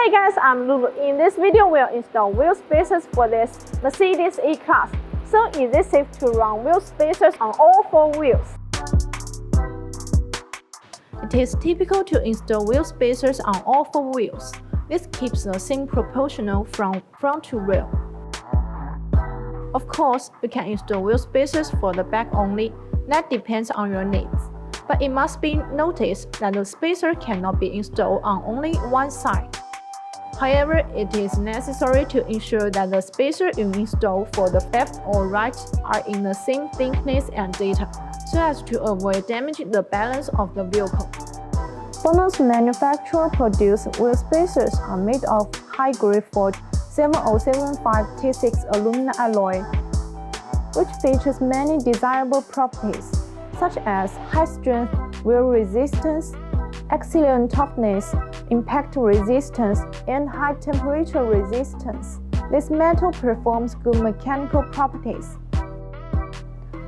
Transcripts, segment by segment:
Hey guys, I'm Lulu. In this video, we'll install wheel spacers for this Mercedes E-Class. So is it safe to run wheel spacers on all 4 wheels? It is typical to install wheel spacers on all 4 wheels. This keeps the same proportional from front to rear. Of course, you can install wheel spacers for the back only. That depends on your needs. But it must be noticed that the spacer cannot be installed on only one side. However, it is necessary to ensure that the spacer you install for the left or right are in the same thickness and data, so as to avoid damaging the balance of the vehicle. BONOSS Manufacturer produced wheel spacers are made of high-grade forged 7075 T6 aluminum alloy, which features many desirable properties, such as high strength, wheel resistance, excellent toughness, impact resistance, and high temperature resistance. This metal performs good mechanical properties.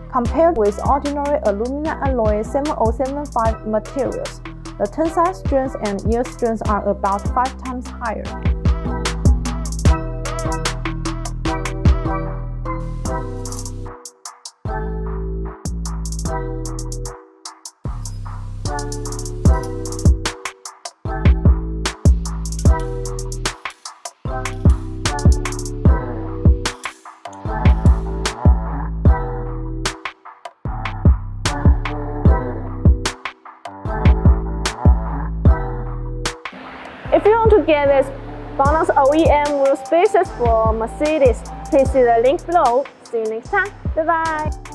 Compared with ordinary aluminum alloy 7075 materials, the tensile strength and yield strength are about 5 times higher. If you want to get this BONOSS OEM wheel spacers for Mercedes, please see the link below. See you next time. Bye bye.